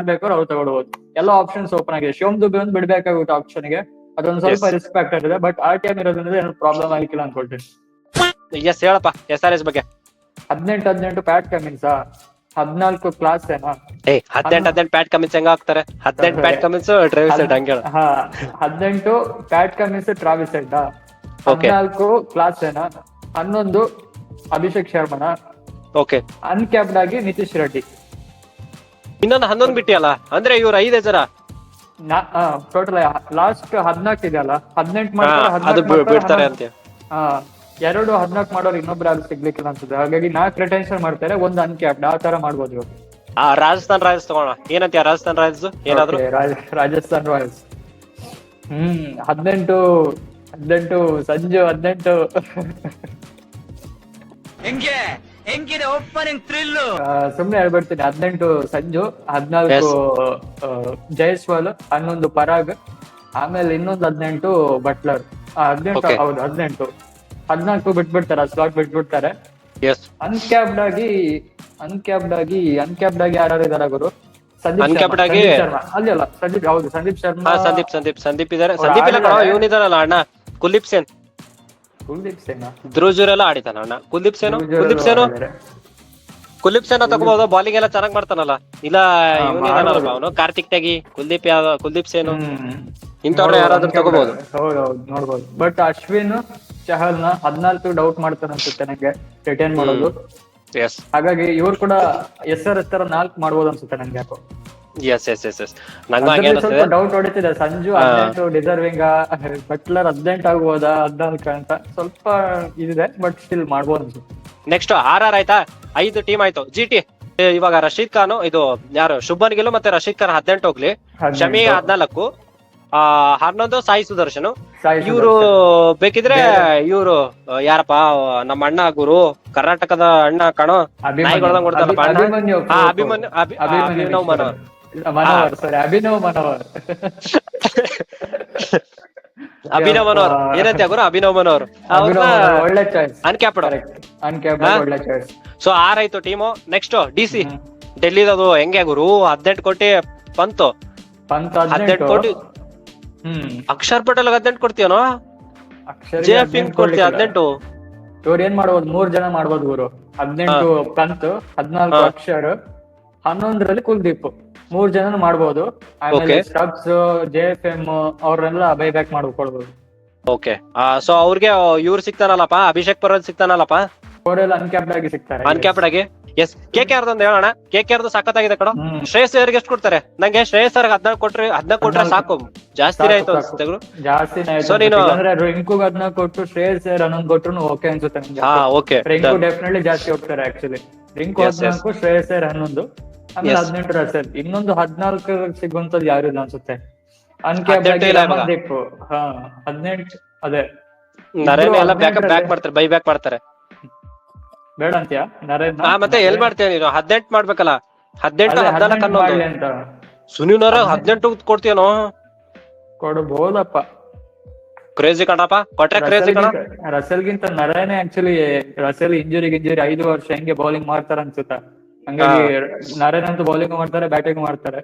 [SPEAKER 2] ಬೇಕಾದ್ರೂ ಅವ್ರು ತಗೊಳ್ಬಹುದು. ಎಲ್ಲ ಆಪ್ಷನ್ಸ್ ಓಪನ್ ಆಗಿದೆ. ಶಿವಮ್ ದುಬೆ ಒಂದು ಬಿಡ್ಬೇಕಾಗುತ್ತೆ ಆಪ್ಷನ್ ಗೆ, ಅದೊಂದು ಸ್ವಲ್ಪ ರಿಸ್ಪೆಕ್ಟ್ ಆಗಿದೆ. ಬಟ್ RTM ಇರೋದ್ರಿಂದ ಏನು ಪ್ರಾಬ್ಲಮ್ ಆಗಿಲ್ಲ ಅನ್ಕೊಳ್ತೀನಿ.
[SPEAKER 1] ಎಸ್ ಹೇಳಪ್ಪ SRH ಬಗ್ಗೆ.
[SPEAKER 2] 18 ಪ್ಯಾಟ್ ಕಮಿನ್ಸ್, 14 ಕ್ಲಾಸ್ ಏನಾ?
[SPEAKER 1] 18 ಪ್ಯಾಟ್ ಕಮಿನ್ಸ್ ಹೆಂಗ ಆಗ್ತಾರೆ? 18 ಪ್ಯಾಟ್ ಕಮಿನ್ಸ್ ಟ್ರಾವಿಸ್ ಹೆಡ್ ಹಂಗೆ.
[SPEAKER 2] 18 Pat Cummins Travis Head, 14 class ಏನಾ, 11 ಅಭಿಷೇಕ್ ಶರ್ಮನ,
[SPEAKER 1] ಓಕೆ
[SPEAKER 2] ಅನ್ಕ್ಯಾಪ್ಡ್ ಆಗಿ ನಿತೀಶ್ ರೆಡ್ಡಿ.
[SPEAKER 1] ಇನ್ನೊಂದು 11 ಬಿಟ್ಟಿಯಲ್ಲ, ಅಂದ್ರೆ ಇವ್ರು 5 ಜನ
[SPEAKER 2] ಟೋಟಲ್ ಲಾಸ್ಟ್ 14 ಇದೆಯಲ್ಲ, 18
[SPEAKER 1] ಅದು ಬಿಡ್ತಾರೆ ಅಂತ.
[SPEAKER 2] 2 14 ಮಾಡೋರು ಇನ್ನೊಬ್ರು ಯಾರು ಸಿಗ್ಲಿಕ್ಕಿಲ್ಲ ಅನ್ಸುತ್ತೆ. ಹಾಗಾಗಿ 4 ರಿಟೆನ್ಷನ್ ಮಾಡ್ತಾರೆ, 1 ಅನ್ಕ್ಯಾಪ್ಡ್. ಆ ತರ ಮಾಡ್ಬೋದು ಇವರು.
[SPEAKER 1] ರಾಜಸ್ಥಾನ್ ರಾಯಲ್ಸ್ ತಗೋಣ. ಏನಂತೀಯ ರಾಜಸ್ಥಾನ್ ರಾಯಲ್ಸ್? ಏನಾದ್ರು
[SPEAKER 2] ರಾಜಸ್ಥಾನ್ ರಾಯಲ್ಸ್ 18 ಸಂಜು 18 ಸುಮ್ನೆ ಹೇಳ್ಬಿಡ್ತೀನಿ. 18 ಸಂಜು, 14 ಜೈಸ್ವಾಲ್, 11 ಪರಾಗ್, ಆಮೇಲೆ ಇನ್ನೊಂದು 18 ಬಟ್ಲರ್. 18 ಹೌದು 18, 14 ಬಿಟ್ಬಿಡ್ತಾರೆ, ಸ್ಲಾಟ್ ಬಿಟ್ಬಿಡ್ತಾರೆ. ಅನ್ಕ್ಯಾಪ್ಡ್ ಆಗಿ ಯಾರು ಇದಾರೆ ಗುರು? ಸಂದೀಪ್ ಶರ್ಮಾ. ಅಲ್ಲ ಸಂದೀಪ್ ಶರ್ಮಾ,
[SPEAKER 1] ಸಂದೀಪ್ ಇದಾರೆ. ಸಂದೀಪ್ ಇಲ್ಲ ಕಣೋ, ಇವನಿದಾರಲ್ಲ ಅಣ್ಣ ಕುಲ್ದೀಪ್ ಸೇನ್. ಧ್ರುವಜುರೆಲ್ಲ ಆಡಿತಾನ ಅಣ್ಣ. ಕುಲ್ದೀಪ್ ಸೇನ ತಗೋಬಹುದು. ಬಾಲಿಂಗ್ ಎಲ್ಲ ಚೆನ್ನಾಗ್ ಮಾಡ್ತಾನಲ್ಲ. ಇಲ್ಲ ಇವನಿದಾನಲ್ಲ ಅವನು ಕಾರ್ತಿಕ್ ತೆಗಿ, ಕುಲ್ದೀಪ್ ಸೇನು, ಇಂಥವ್ರು ಯಾರಾದ್ರೂ ತಗೋಬಹುದು.
[SPEAKER 2] ಹೌದೌದು ನೋಡ್ಬೋದು. ಬಟ್ ಅಶ್ವಿನ್ ಚಹಲ್ ನ 14 ಡೌಟ್ ಮಾಡ್ತಾನೆ ಅನ್ಸುತ್ತೆ ನಂಗೆ ರಿಟೈನ್ ಮಾಡೋದು. ಹಾಗಾಗಿ ಇವ್ರು ಕೂಡ SRH ತರ 4 ಮಾಡ್ಬೋದು ಅನ್ಸುತ್ತೆ ನಂಗೆ ಯಾಕೋ. ಸ್ವಲ್ಪ ಡೌಟ್ ಹೊಡಿತಿದೆ. ಸಂಜು 18 ಡಿಸರ್ವಿಂಗ್, ಬಟ್ಲರ್ 18 ಆಗ್ಬೋದಾ 14 ಅಂತ ಸ್ವಲ್ಪ ಇದಿದೆ, ಬಟ್ ಸ್ಟಿಲ್ ಮಾಡ್ಬೋದು ಅನ್ಸುತ್ತೆ.
[SPEAKER 1] ನೆಕ್ಸ್ಟ್ RR ಆಯ್ತಾ? 5 ಟೀಮ್ ಆಯ್ತು. GT ಇವಾಗ ರಶೀದ್ ಖಾನ್, ಇದು ಯಾರು ಶುಭನ್ ಗಿಲ್ ಮತ್ತೆ ರಶೀದ್ ಖಾನ್ 18 ಹೋಗ್ಲಿ, ಶಮಿ 14, 11 ಸಾಯಿ ಸುದರ್ಶನ್. ಇವ್ರು ಬೇಕಿದ್ರೆ ಇವ್ರು ಯಾರಪ್ಪ, ನಮ್ಮ ಅಣ್ಣ ಗುರು, ಕರ್ನಾಟಕದ ಅಣ್ಣ ಕಣೋ, ನಾಯಿಗೊಳ್ದಂಗ್ ಕೊಡ್ತಾರಪ್ಪ ಅಣ್ಣ. ಅಭಿನವ್ ಮನೋಹರ್ ಏನಂತ ಗುರು? ಅಭಿನವ್ ಮನೋಹರ್
[SPEAKER 2] ಒಳ್ಳೆ ಚಾಯ್ಸ್.
[SPEAKER 1] ಅನ್ಕ್ಯಾಪ್ಡ್.
[SPEAKER 2] ಒಳ್ಳೆ ಚಾಯ್ಸ್.
[SPEAKER 1] ಸೊ 6 ಆಯ್ತು ಟೀಮು. ನೆಕ್ಸ್ಟ್ DC ಡೆಲ್ಲಿದದು ಹೆಂಗೆ ಗುರು? 18 ಕೋಟಿ ಪಂತ್ 18 ಕೋಟಿ. ಅಕ್ಷರ್ ಪಟೇಲ್ 18 ಕೊಡ್ತೀಯನೋ? JF ಕೊಡ್ತೀಯ 18?
[SPEAKER 2] ಇವ್ರು ಏನ್ ಮಾಡ್ಬೋದು, 3 ಜನ ಮಾಡ್ಬೋದು ಗುರು. 18 ಪಂತ್, 14 ಅಕ್ಷರ್, 11ರಲ್ಲಿ ಕುಲ್ದೀಪ್. 3 ಜನ ಮಾಡ್ಬೋದು. ಆಮೇಲೆ ಸ್ಟಬ್ಸ್, JFM ಅವ್ರನ್ನೆಲ್ಲ ಬೈಬ್ಯಾಕ್ ಮಾಡ್ಕೊಳ್ಬೋದು.
[SPEAKER 1] ಓಕೆ. ಸೊ ಅವ್ರಿಗೆ ಇವ್ರು ಸಿಗ್ತಾನಲ್ಲಪ್ಪ, ಅಭಿಷೇಕ್ ಪರ್ವತ್ ಸಿಗ್ತಾನಲ್ಲಪ್ಪ,
[SPEAKER 2] ಅವರೆಲ್ಲ ಅನ್ಕ್ಯಾಪ್ಡ್ ಆಗಿ ಸಿಗ್ತಾರೆ.
[SPEAKER 1] ಅನ್ಕ್ಯಾಪ್ಡ್ ಆಗಿ. ಎಸ್ KKR ಒಂದು ಹೇಳೋಣ. KKR ಸಾಕತ್ತಾಗಿದೆ ಕಣೋ. ಶ್ರೇಯಸ್ ಅಯ್ಯರ್ಗೆ ಎಷ್ಟು ಕೊಡ್ತಾರೆ? ನಂಗೆ ಶ್ರೇಯಸ್ ಅವ್ರಿಗೆ 14 ಕೊಟ್ರೆ ಸಾಕು. ಜಾಸ್ತಿ ಆಯ್ತು ಅನ್ಸುತ್ತೆ ಗುರು.
[SPEAKER 2] ಜಾಸ್ತಿನೇ ಆಯ್ತು. ರಿಂಕು 14 ಕೊಟ್ಟು ಶ್ರೇಯಸ್ ಅಯ್ಯರ್ 11 ಕೊಟ್ರು ಓಕೆ ಅನ್ಸುತ್ತೆ ನಂಗೆ.
[SPEAKER 1] ಓಕೆ.
[SPEAKER 2] ರಿಂಕು ಡೆಫಿನೆಟ್ಲಿ ಜಾಸ್ತಿ ಹೋಗ್ತಾರೆ ಆಕ್ಚುಲಿ. ರಿಂಕು 14, ಶ್ರೇಯಸ್ ಅಯ್ಯರ್ 11, ಆಮೇಲೆ 18 ರಸಲ್. ಇನ್ನೊಂದು 14 ಸಿಗುವಂತದ್ದು ಯಾರು ಇಲ್ಲ ಅನ್ಸುತ್ತೆ. ಅನ್ಕ್ಯಾಪ್ಡ್ ಆಗಿ ರಮನ್ದೀಪ್ 18. ಅದೇ
[SPEAKER 1] ನರೇನ್ ಎಲ್ಲ ಬ್ಯಾಕ್ ಮಾಡ್ತಾರೆ, ಬೈ ಬ್ಯಾಕ್ ಮಾಡ್ತಾರೆ.
[SPEAKER 2] ಬೇಡ ಅಂತೀಯಾ ನರೇನ್?
[SPEAKER 1] ಮತ್ತೆ ಎಲ್ ಮಾಡ್ತೀಯ ನೀನು? 18 ಮಾಡ್ಬೇಕಲ್ಲ. 18 14 ಅನ್ನೋದು. ಸುನಿಲ್ನವ್ರ 18 ಕೊಡ್ತೀಯನೋ?
[SPEAKER 2] ಕೊಡ್ಬೋದಪ್ಪ.
[SPEAKER 1] ಕ್ರೇಜಿ ಕಣಪ್ಪ, ಕೊಟ್ರೆ ಕ್ರೇಜಿ ಕಣ.
[SPEAKER 2] ರಸಲ್ಗಿಂತ ನರೇನೆ ಆಕ್ಚುಲಿ. ರಸಲ್ ಇಂಜುರಿ 5 ವರ್ಷ ಹೆಂಗೆ ಬೌಲಿಂಗ್ ಮಾಡ್ತಾರ ಅನ್ಸುತ್ತ. ಹಂಗಾಗಿ ನರೇನ್ ಅಂತೂ ಬೌಲಿಂಗ್ ಮಾಡ್ತಾರೆ, ಬ್ಯಾಟಿಂಗ್ ಮಾಡ್ತಾರೆ.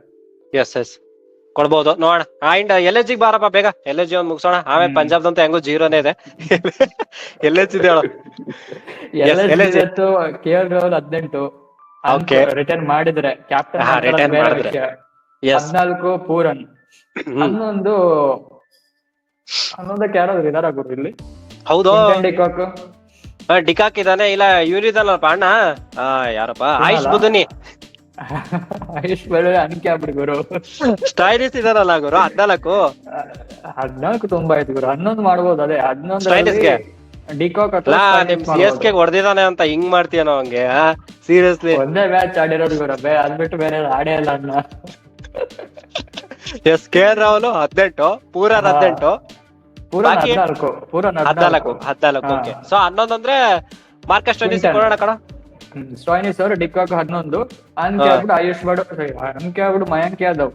[SPEAKER 1] ಎಸ್ ಕೊಡ್ಬೋದು ನೋಡೋಣ. ಅಂಡ್ LSG ಬಾರಪ್ಪ ಬೇಗ. LSG ಒಂದ್ ಮುಗಿಸೋಣ. ಆಮೇಲೆ ಪಂಜಾಬ್ದಂತ ಹೆಂಗೋ 0ನೇ ಇದೆ. LSG ಹೇಳು.
[SPEAKER 2] KL Rahul 18,
[SPEAKER 1] Okay.
[SPEAKER 2] ರಿಟರ್ನ್ ಮಾಡಿದ್ರೆ ಕ್ಯಾಪ್ಟನ್
[SPEAKER 1] return
[SPEAKER 2] ಬೇರೆ
[SPEAKER 1] ಮಾಡಿದ್ರೆ.
[SPEAKER 2] ವಿಷಯ.
[SPEAKER 1] Yes.
[SPEAKER 2] 14 ಪೂರನ್, 11ಕ್ಕೆ ಯಾರಾದ್ರು ಇದಾರ ಗುರು ಇಲ್ಲಿ?
[SPEAKER 1] ಹೌದು
[SPEAKER 2] ಕ್ವಿಂಟನ್ ಡಿಕಾಕ್,
[SPEAKER 1] ಡಿಕಾಕ್ ಇದಾನೆ, ಇಲ್ಲ ಇವ್ರಿದಾನಲ್ಪ ಅಣ್ಣ, ಯಾರಪ್ಪ, ಆಯುಷ್ ಬುಧನಿ,
[SPEAKER 2] ಆಯುಷ್ ಬೆಳೆ ಅನ್ಕೆ ಆಗ್ಬಿಡಿ ಗುರು.
[SPEAKER 1] ಸ್ಟೈಲಿಸ್ ಇದಾನಲ್ಲ ಗುರು 14.
[SPEAKER 2] 14 ತುಂಬಾ ಆಯ್ತು ಗುರು, 11 ಮಾಡ್ಬೋದು. ಅದೇ 11
[SPEAKER 1] ಸ್ಟೈಲಿಸ್ಗೆ
[SPEAKER 2] ಡಿಕಾಕ್
[SPEAKER 1] ಅಲ್ಲ ನಿಮ್ CSK ಹೊಡೆದಿದ್ದಾನೆ ಅಂತ ಹಿಂಗ್ ಮಾಡ್ತೀಯನೋ ಹಂಗೆ, ಸೀರಿಯಸ್ಲಿ.
[SPEAKER 2] ಒಂದೇ ಮ್ಯಾಚ್ ಆಡಿರೋದು ಗುರು, ಅದ್ಬಿಟ್ಟು ಬೇರೆ ಆಡೇ ಇಲ್ಲ ಅನ್ನ.
[SPEAKER 1] KL ರಾಹುಲ್ 18, ಪೂರನ್ 18,
[SPEAKER 2] ಪೂರ
[SPEAKER 1] ಬಾಕಿ
[SPEAKER 2] 14.
[SPEAKER 1] ಓಕೆ. ಸೊ 11 ಅಂದ್ರೆ ಮಾರ್ಕಸ್ ಸ್ಟೋನಿಸ್ ಕೊಡೋಣ ಕಣ.
[SPEAKER 2] ಸ್ಟೋಯ್ನಿಸ್ ಅವರು ಡಿಕಾಕ್ 11, ಅನ್ಕೆ ಆಗ್ಬಿಟ್ಟು ಆಯುಷ್ ಬಡು, ಅನ್ಕೆ ಆಗ್ಬಿಟ್ಟು ಮಯಾಂಕ್ ಯಾದವ್.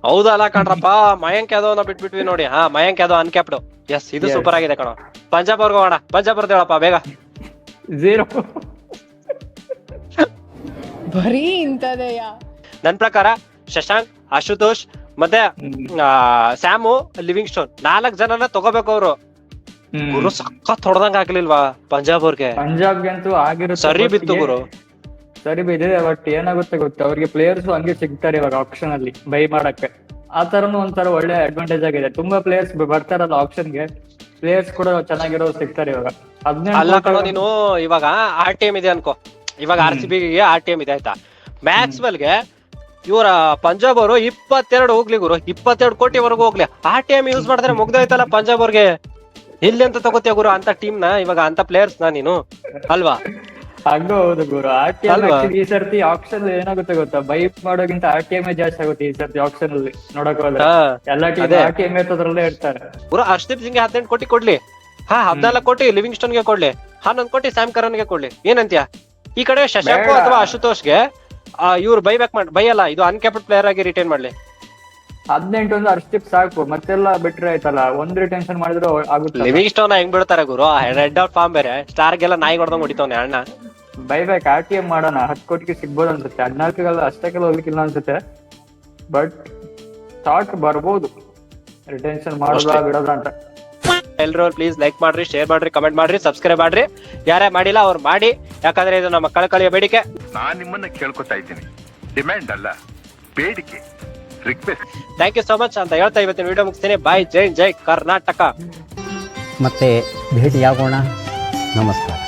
[SPEAKER 1] ಹೌದಲ್ಲ ಕಣ್ರಪ್ಪ, ಮಯಾಂಕ್ ಯಾದವ್ ಬಿಟ್ಬಿಟ್ವಿ ನೋಡಿ. ಮಯಾಂಕ್ ಯಾದವ್ ಅನ್ಕ್ಯಾಪ್ಡ್. ಎಸ್, ಇದು ಸೂಪರ್ ಆಗಿದೆ ಕಣ. ಪಂಜಾಬ್ ಅವ್ರಿಗೆ ಹೋಗೋಣ. ಪಂಜಾಬ್ ಅವ್ರದ್ದು ಹೇಳಪ್ಪ ಬೇಗ.
[SPEAKER 2] 0
[SPEAKER 4] ಬರೀ ಇಂತದೆಯಾ?
[SPEAKER 1] ನನ್ ಪ್ರಕಾರ ಶಶಾಂಕ್, ಆಶುತೋಷ್ ಮತ್ತೆ ಸ್ಯಾಮು, ಲಿವಿಂಗ್ ಸ್ಟೋನ್ 4 ಜನನ ತಗೋಬೇಕು ಅವ್ರು. ಗುರು ಸಖತ್ ಹೊಡೆದಂಗ ಆಗ್ಲಿಲ್ವಾ ಪಂಜಾಬ್ ಅವ್ರಿಗೆ?
[SPEAKER 2] ಪಂಜಾಬ್ಗಂತೂ ಆಗಿರುತ್ತೆ,
[SPEAKER 1] ಸರಿ ಬಿತ್ತು ಗುರು,
[SPEAKER 2] ಸರಿ ಬಿದ್ದಿದೆ. ಬಟ್ ಏನಾಗುತ್ತೆ ಗೊತ್ತಾ, ಅವ್ರಿಗೆ ಪ್ಲೇಯರ್ಸ್ ಹಂಗೆ ಸಿಗ್ತಾರೆ ಇವಾಗ ಆಪ್ಷನ್ ಅಲ್ಲಿ ಬೈ ಮಾಡಕ್ಕೆ. ಆ ತರನು ಒಂಥರ ಒಳ್ಳೆ ಅಡ್ವಾಂಟೇಜ್ ಆಗಿದೆ. ತುಂಬಾ ಪ್ಲೇಯರ್ಸ್ ಬರ್ತಾರಲ್ಲ ಆಪ್ಷನ್ಗೆ, ಪ್ಲೇಯರ್ಸ್ ಕೂಡ ಚೆನ್ನಾಗಿರೋ ಸಿಗ್ತಾರೆ ಇವಾಗ.
[SPEAKER 1] ಅಲ್ಲ ಕಣೋ, ನೀನು ಇವಾಗ RTM ಇದೆ ಅನ್ಕೋ, ಇವಾಗ RCB ಗೆ RTM ಇದೆ ಆಯ್ತಾ, ಮ್ಯಾಕ್ಸ್ವೆಲ್ಗೆ ಇವರ ಪಂಜಾಬ್ ಅವರು 22 ಹೋಗ್ಲಿ ಗುರು, 22 ಕೋಟಿವರೆಗೂ ಹೋಗ್ಲಿ, RTM ಯೂಸ್ ಮಾಡಿದ್ರೆ ಮುಗ್ದೋಯ್ತಲ್ಲ ಪಂಜಾಬ್ ಅವ್ರಿಗೆ. ಎಲ್ಲಿ ಅಂತ ತಗೋತೀಯ ಗುರು ಅಂತ ಟೀಮ್ ನ, ಇವಾಗ ಅಂತ ಪ್ಲೇಯರ್ಸ್ ನ ನೀನು ಅಲ್ವಾ?
[SPEAKER 2] ಹಂಗ ಹೌದು ಗುರು. RTM ಈ ಸರ್ತಿ ಆಪ್ಷನ್ ಏನಾಗುತ್ತೆ ಗೊತ್ತಾ, ಬೈ ಮಾಡೋಕ್ಕಿಂತ RTM ಜಾಸ್ತಿ ಆಗುತ್ತೆ ಈ ಸರ್ತಿ ಆಪ್ಷನ್ ಅಲ್ಲಿ ನೋಡಕ್ ಹೋದ್ರೆ. ಎಲ್ಲಾ ಟೀಮ್ RTM ಎತ್ತದ್ರಲ್ಲೇ ಇರ್ತಾರೆ
[SPEAKER 1] ಗುರು. ಹರ್ಷದೀಪ್ ಸಿಂಗ್ 18 ಕೋಟಿ ಕೊಡ್ಲಿ, 14 ಕೋಟಿ ಲಿವಿಂಗ್ ಸ್ಟೋನ್ ಗೆ ಕೊಡ್ಲಿ, 11 ಕೋಟಿ ಸ್ಯಾಮ್ ಕರನ್ ಗೆ ಕೊಡ್ಲಿ, ಏನಂತ್ಯ? ಈ ಕಡೆ ಶಶಾಂಕ್ ಅಥವಾ ಆಶುತೋಷ್ಗೆ ಇವ್ರು ಬೈ ಅಲ್ಲ, ಇದು ಅನ್ಕ್ಯಾಪ್ಡ್ ಪ್ಲೇಯರ್ ಆಗಿ ರಿಟೈನ್ ಮಾಡ್ಲಿ.
[SPEAKER 2] 18 ಒಂದು ಹರ್ಷದೀಪ್ ಸಾಕು, ಮತ್ತೆಲ್ಲ ಬಿಟ್ರೆ ಆಯ್ತಲ್ಲ, ಒಂದ್ ರಿಟೆನ್ಷನ್ ಮಾಡಿದ್ರು ಆಗುತ್ತೆ.
[SPEAKER 1] ಲಿವಿಂಗ್ ಸ್ಟೋನ್ ಹೆಂಗ್ ಬಿಡ್ತಾರೆ ಗುರು, ರೆಡ್ ಔಟ್ ಫಾರ್ಮ್ ಬೇರೆ, ಸ್ಟಾರ್ಗೆಲ್ಲ ನಾಯಿ ಹೊಡೆದಂಗ್ ಹೊಡಿತವನೆ ಅಣ್ಣ.
[SPEAKER 2] ಬೈಬ್ಯಾಕ್ RTM ಮಾಡೋಣ, 10 ಕೋಟಿಗೆ ಸಿಗ್ಬೋದು ಅನ್ಸುತ್ತೆ, 14 ಅಷ್ಟಕ್ಕೆಲ್ಲ ಹೋಗ್ಲಿಕ್ಕಿಲ್ಲ ಅನ್ಸುತ್ತೆ. ಬಟ್ ಥಾಟ್ ಬರ್ಬೋದು ರಿಟೆನ್ಷನ್ ಮಾಡೋದ ಬಿಡೋದ ಅಂತ.
[SPEAKER 1] ಎಲ್ರು ಪ್ಲೀಸ್ ಲೈಕ್ ಮಾಡ್ರಿ, ಶೇರ್ ಮಾಡ್ರಿ, ಕಮೆಂಟ್ ಮಾಡ್ರಿ, ಸಬ್ಸ್ಕ್ರೈಬ್ ಮಾಡ್ರಿ. ಯಾರೇ ಮಾಡಿಲ್ಲ ಅವ್ರು ಮಾಡಿ, ಯಾಕಂದ್ರೆ ಇದು ನಮ್ಮ ಕಳಕಳಿಯ ಬೇಡಿಕೆ.
[SPEAKER 5] ನಾನ್ ನಿಮ್ಮನ್ನ ಕೇಳ್ಕೊತಾ ಇದ್ದೀನಿ, ಡಿಮ್ಯಾಂಡ್ ಅಲ್ಲ, ಬೇಡಿಕೆ, request.
[SPEAKER 1] Thank you so much ಅಂತ ಹೇಳ್ತಾ ಇವತ್ತಿನ ವಿಡಿಯೋ ಮುಗಿಸ್ತೀನಿ. ಬಾಯ್, ಜೈ ಕರ್ನಾಟಕ.
[SPEAKER 6] ಮತ್ತೆ ಭೇಟಿಯಾಗೋಣ. ನಮಸ್ಕಾರ.